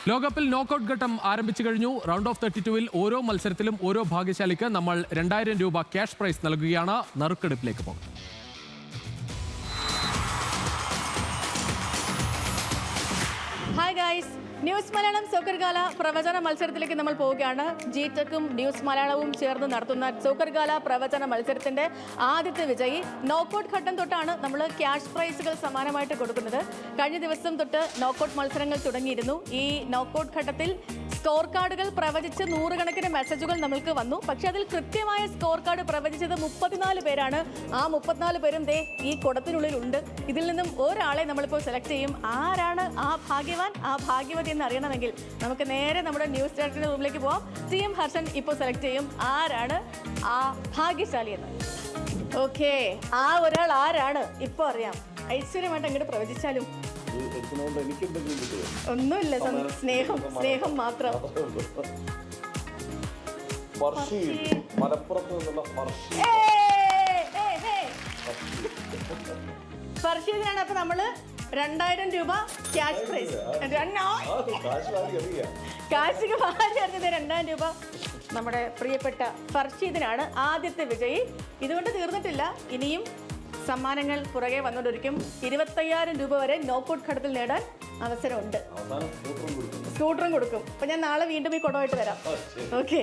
ലോകകപ്പിൽ നോക്കൌട്ട് ഘട്ടം ആരംഭിച്ചു കഴിഞ്ഞു. റൗണ്ട് ഓഫ് 32-ൽ ഓരോ മത്സരത്തിലും ഓരോ ഭാഗ്യശാലിക്ക് നമ്മൾ 2000 രൂപ ക്യാഷ് പ്രൈസ് നൽകുകയാണ്. നറുക്കെടുപ്പിലേക്ക് പോകുന്നത്. Hi guys, news Malayalam soccer gala പ്രവചന മത്സരത്തിലേക്ക് നമ്മൾ പോവുകയാണ്. ജി-ടെക്കും ന്യൂസ് മലയാളവും ചേർന്ന് നടത്തുന്ന സോക്കർ ഗാല പ്രവചന മത്സരത്തിന്റെ ആദ്യത്തെ വിജയി. നോക്കൌട്ട് ഘട്ടം തൊട്ടാണ് നമ്മൾ ക്യാഷ് പ്രൈസുകൾ സമാനമായിട്ട് കൊടുക്കുന്നത്. കഴിഞ്ഞ ദിവസം തൊട്ട് നോക്കൌട്ട് മത്സരങ്ങൾ തുടങ്ങിയിരുന്നു. ഈ നോക്കൌട്ട് ഘട്ടത്തിൽ സ്കോർ കാർഡുകൾ പ്രവചിച്ച് നൂറുകണക്കിന് മെസ്സേജുകൾ നമ്മൾക്ക് വന്നു. പക്ഷെ അതിൽ കൃത്യമായ സ്കോർ കാർഡ് പ്രവചിച്ചത് 34 പേരാണ്. ആ 34 പേരും ദേ ഈ കുടത്തിനുള്ളിൽ ഉണ്ട്. ഇതിൽ നിന്നും ഒരാളെ നമ്മളിപ്പോൾ സെലക്ട് ചെയ്യും. ആരാണ് ആ ഭാഗ്യവാൻ, ആ ഭാഗ്യവതി എന്ന് അറിയണമെങ്കിൽ നമുക്ക് നേരെ നമ്മുടെ ന്യൂസ് ഡയറക്ടറുടെ റൂമിലേക്ക് പോവാം. CM ഹർഷൻ ഇപ്പോൾ സെലക്ട് ചെയ്യും ആരാണ് ആ ഭാഗ്യശാലി എന്ന്. ഓക്കെ, ആ ഒരാൾ ആരാണ് ഇപ്പോൾ അറിയാം. ഐശ്വര്യമായിട്ട് അങ്ങോട്ട് പ്രവചിച്ചാലും ഒന്നുമില്ല, സ്നേഹം മാത്രം. ഫർഷീദിനാണ്. അപ്പൊ നമ്മള് 2000 രൂപ ക്യാഷ് പ്രൈസ്. കാശിക്ക് ഭാര്യ അറിഞ്ഞത് 2000 രൂപ നമ്മുടെ പ്രിയപ്പെട്ട ഫർഷീദിനാണ് ആദ്യത്തെ വിജയി. ഇതുകൊണ്ട് തീർന്നിട്ടില്ല, ഇനിയും സമ്മാനങ്ങൾ പുറകെ വന്നുകൊണ്ടിരിക്കും. 25000 രൂപ വരെ നോക്കൌട്ട് ഘട്ടത്തിൽ നേടാൻ അവസരമുണ്ട്. സ്കൂട്ടറും കൊടുക്കും. അപ്പൊ ഞാൻ നാളെ വീണ്ടും ഈ കുടമായിട്ട് വരാം. ഓക്കെ.